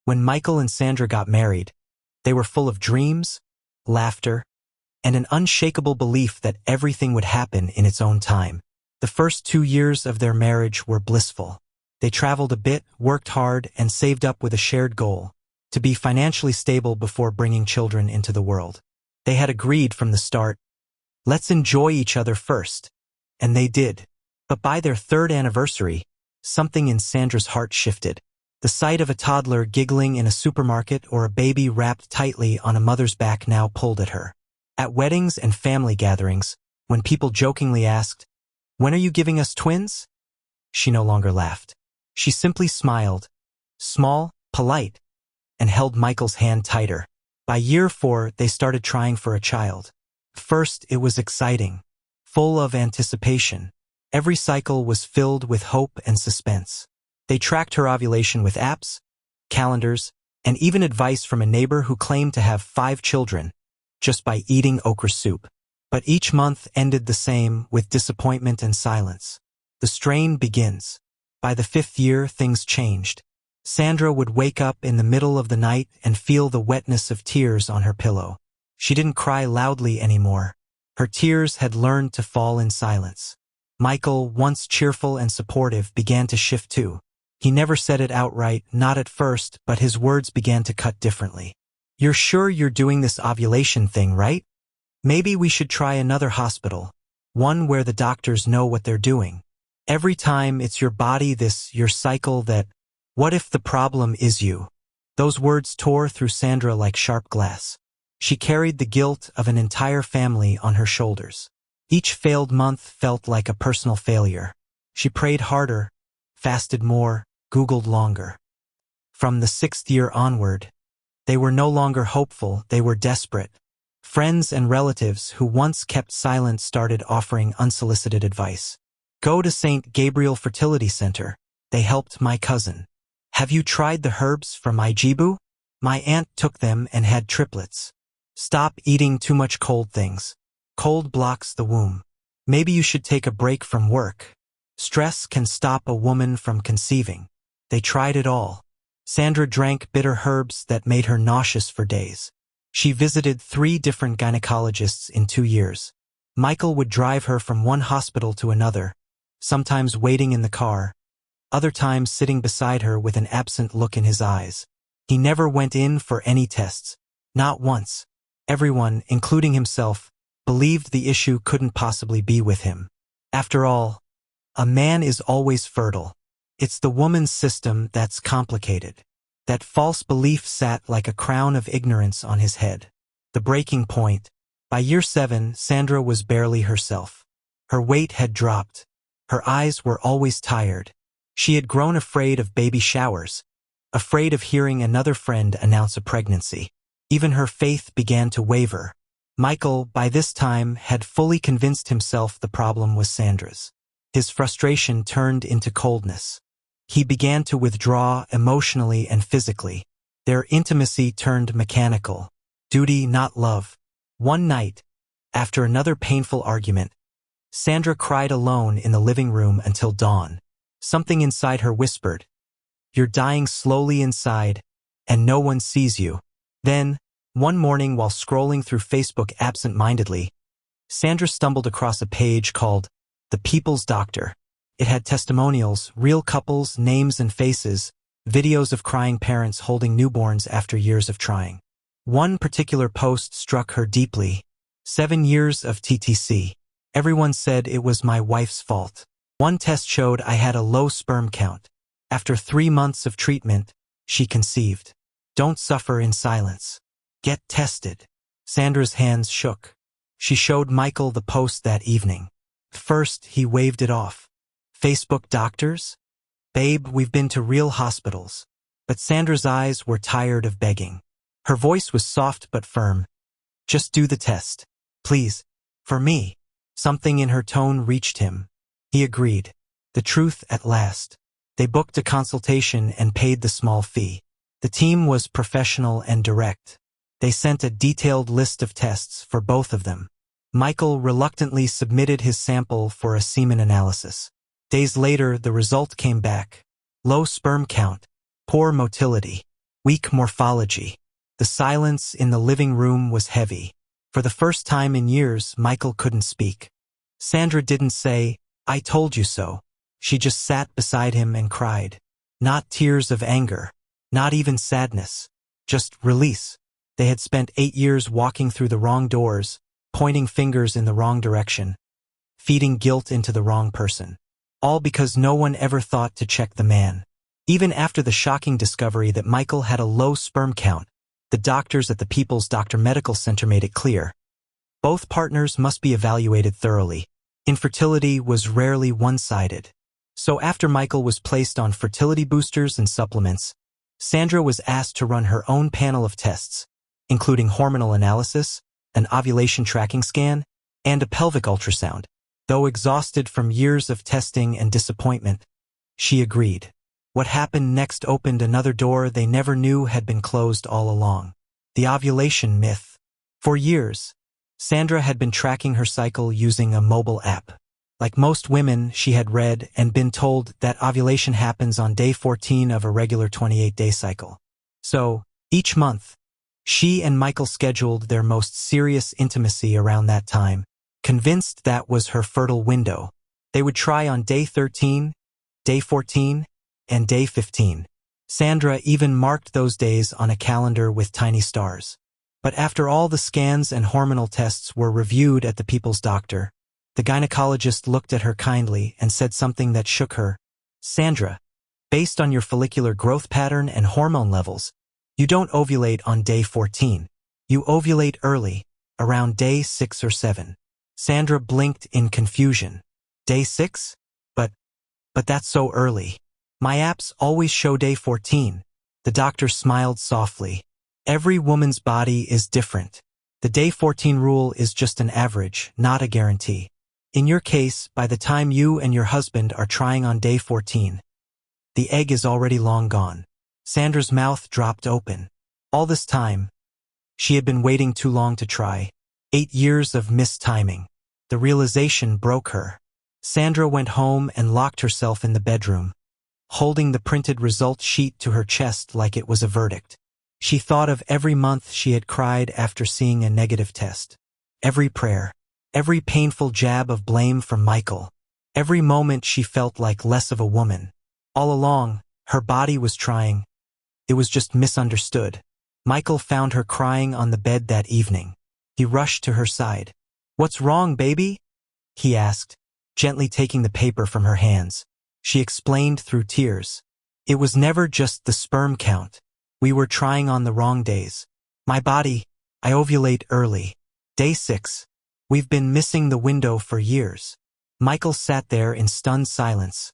When Michael and Sandra got married, they were full of dreams, laughter, and an unshakable belief that everything would happen in its own time. The first 2 years of their marriage were blissful. They traveled a bit, worked hard, and saved up with a shared goal: to be financially stable before bringing children into the world. They had agreed from the start, let's enjoy each other first. And they did. But by their 3rd anniversary, something in Sandra's heart shifted. The sight of a toddler giggling in a supermarket or a baby wrapped tightly on a mother's back now pulled at her. At weddings and family gatherings, when people jokingly asked, "When are you giving us twins?" she no longer laughed. She simply smiled, small, polite, and held Michael's hand tighter. By year 4, they started trying for a child. First, it was exciting, full of anticipation. Every cycle was filled with hope and suspense. They tracked her ovulation with apps, calendars, and even advice from a neighbor who claimed to have 5 children just by eating okra soup. But each month ended the same, with disappointment and silence. The strain begins. By the 5th year, things changed. Sandra would wake up in the middle of the night and feel the wetness of tears on her pillow. She didn't cry loudly anymore. Her tears had learned to fall in silence. Michael, once cheerful and supportive, began to shift too. He never said it outright, not at first, but his words began to cut differently. "You're sure you're doing this ovulation thing, right? Maybe we should try another hospital. One where the doctors know what they're doing. Every time it's your body, your cycle, that, what if the problem is you?" Those words tore through Sandra like sharp glass. She carried the guilt of an entire family on her shoulders. Each failed month felt like a personal failure. She prayed harder, fasted more, Googled longer. From the 6th year onward, they were no longer hopeful, they were desperate. Friends and relatives who once kept silent started offering unsolicited advice. "Go to St. Gabriel Fertility Center. They helped my cousin." "Have you tried the herbs from Ijibu? My aunt took them and had triplets." "Stop eating too much cold things. Cold blocks the womb." "Maybe you should take a break from work. Stress can stop a woman from conceiving." They tried it all. Sandra drank bitter herbs that made her nauseous for days. She visited 3 different gynecologists in 2 years. Michael would drive her from one hospital to another, sometimes waiting in the car, other times sitting beside her with an absent look in his eyes. He never went in for any tests. Not once. Everyone, including himself, believed the issue couldn't possibly be with him. After all, a man is always fertile. It's the woman's system that's complicated. That false belief sat like a crown of ignorance on his head. The breaking point. By year 7, Sandra was barely herself. Her weight had dropped. Her eyes were always tired. She had grown afraid of baby showers, afraid of hearing another friend announce a pregnancy. Even her faith began to waver. Michael, by this time, had fully convinced himself the problem was Sandra's. His frustration turned into coldness. He began to withdraw emotionally and physically. Their intimacy turned mechanical. Duty, not love. One night, after another painful argument, Sandra cried alone in the living room until dawn. Something inside her whispered, "You're dying slowly inside, and no one sees you." Then, one morning while scrolling through Facebook absent-mindedly, Sandra stumbled across a page called The People's Doctor. It had testimonials, real couples, names and faces, videos of crying parents holding newborns after years of trying. One particular post struck her deeply. 7 years of T.T.C. Everyone said it was my wife's fault. One test showed I had a low sperm count. After 3 months of treatment, she conceived. Don't suffer in silence. Get tested. Sandra's hands shook. She showed Michael the post that evening. First, he waved it off. Facebook doctors? Babe, we've been to real hospitals. But Sandra's eyes were tired of begging. Her voice was soft but firm. Just do the test. Please. For me. Something in her tone reached him. He agreed. The truth at last. They booked a consultation and paid the small fee. The team was professional and direct. They sent a detailed list of tests for both of them. Michael reluctantly submitted his sample for a semen analysis. Days later, the result came back. Low sperm count, poor motility. weak morphology. The silence in the living room was heavy. For the first time in years, Michael couldn't speak. Sandra didn't say, "I told you so." She just sat beside him and cried. Not tears of anger, not even sadness, just release. They had spent 8 years walking through the wrong doors, pointing fingers in the wrong direction, feeding guilt into the wrong person. All because no one ever thought to check the man. Even after the shocking discovery that Michael had a low sperm count, the doctors at the People's Doctor Medical Center made it clear. Both partners must be evaluated thoroughly. Infertility was rarely one-sided. So after Michael was placed on fertility boosters and supplements, Sandra was asked to run her own panel of tests, including hormonal analysis, an ovulation tracking scan, and a pelvic ultrasound. Though exhausted from years of testing and disappointment, she agreed. What happened next opened another door they never knew had been closed all along. The ovulation myth. For years, Sandra had been tracking her cycle using a mobile app. Like most women, she had read and been told that ovulation happens on day 14 of a regular 28-day cycle. So, each month, she and Michael scheduled their most serious intimacy around that time, convinced that was her fertile window. They would try on day 13, day 14, and day 15. Sandra even marked those days on a calendar with tiny stars. But after all the scans and hormonal tests were reviewed at the People's Doctor, the gynecologist looked at her kindly and said something that shook her. "Sandra, based on your follicular growth pattern and hormone levels, you don't ovulate on day 14. You ovulate early, around day 6 or 7. Sandra blinked in confusion. Day 6? But that's so early. My apps always show day 14. The doctor smiled softly. Every woman's body is different. The day 14 rule is just an average, not a guarantee. In your case, by the time you and your husband are trying on day 14, the egg is already long gone. Sandra's mouth dropped open. All this time, she had been waiting too long to try. 8 years of mistiming. The realization broke her. Sandra went home and locked herself in the bedroom, holding the printed result sheet to her chest like it was a verdict. She thought of every month she had cried after seeing a negative test. Every prayer. Every painful jab of blame from Michael. Every moment she felt like less of a woman. All along, her body was trying. It was just misunderstood. Michael found her crying on the bed that evening. He rushed to her side. "What's wrong, baby?" he asked, gently taking the paper from her hands. She explained through tears. "It was never just the sperm count. We were trying on the wrong days. My body, I ovulate early. Day 6. We've been missing the window for years." Michael sat there in stunned silence,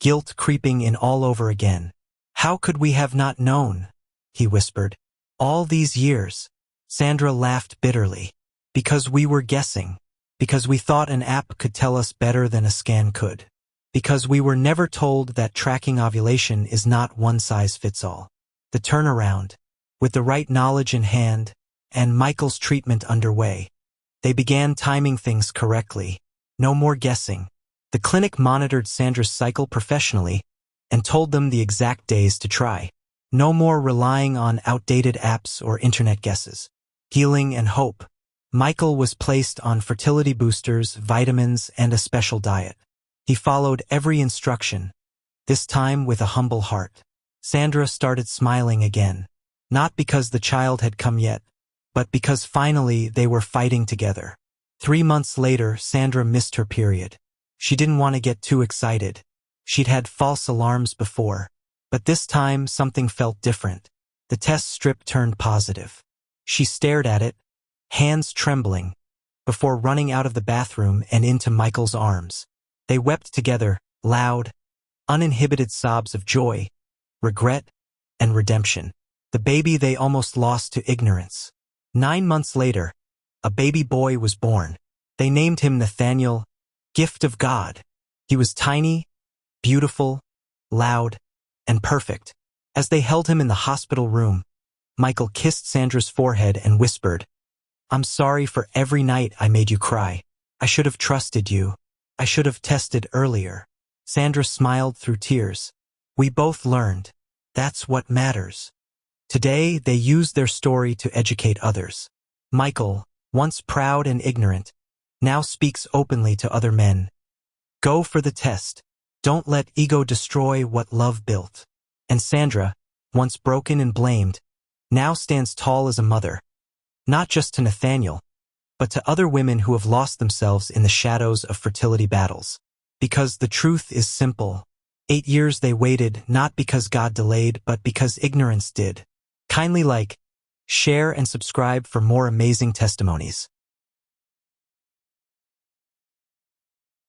guilt creeping in all over again. "How could we have not known?" he whispered. "All these years." Sandra laughed bitterly. "Because we were guessing. Because we thought an app could tell us better than a scan could. Because we were never told that tracking ovulation is not one size fits all." The turnaround. With the right knowledge in hand, and Michael's treatment underway, they began timing things correctly. No more guessing. The clinic monitored Sandra's cycle professionally and told them the exact days to try. No more relying on outdated apps or internet guesses. Healing and hope. Michael was placed on fertility boosters, vitamins, and a special diet. He followed every instruction, this time with a humble heart. Sandra started smiling again, not because the child had come yet, but because finally they were fighting together. 3 months later, Sandra missed her period. She didn't want to get too excited. She'd had false alarms before, but this time something felt different. The test strip turned positive. She stared at it, hands trembling, before running out of the bathroom and into Michael's arms. They wept together, loud, uninhibited sobs of joy, regret, and redemption. The baby they almost lost to ignorance. 9 months later, a baby boy was born. They named him Nathaniel, Gift of God. He was tiny, beautiful, loud, and perfect. As they held him in the hospital room, Michael kissed Sandra's forehead and whispered, "I'm sorry for every night I made you cry. I should have trusted you. I should have tested earlier." Sandra smiled through tears. "We both learned. That's what matters." Today, they use their story to educate others. Michael, once proud and ignorant, now speaks openly to other men. Go for the test. Don't let ego destroy what love built. And Sandra, once broken and blamed, now stands tall as a mother, not just to Nathaniel, but to other women who have lost themselves in the shadows of fertility battles. Because the truth is simple. 8 years they waited, not because God delayed, but because ignorance did. Kindly like, share, and subscribe for more amazing testimonies.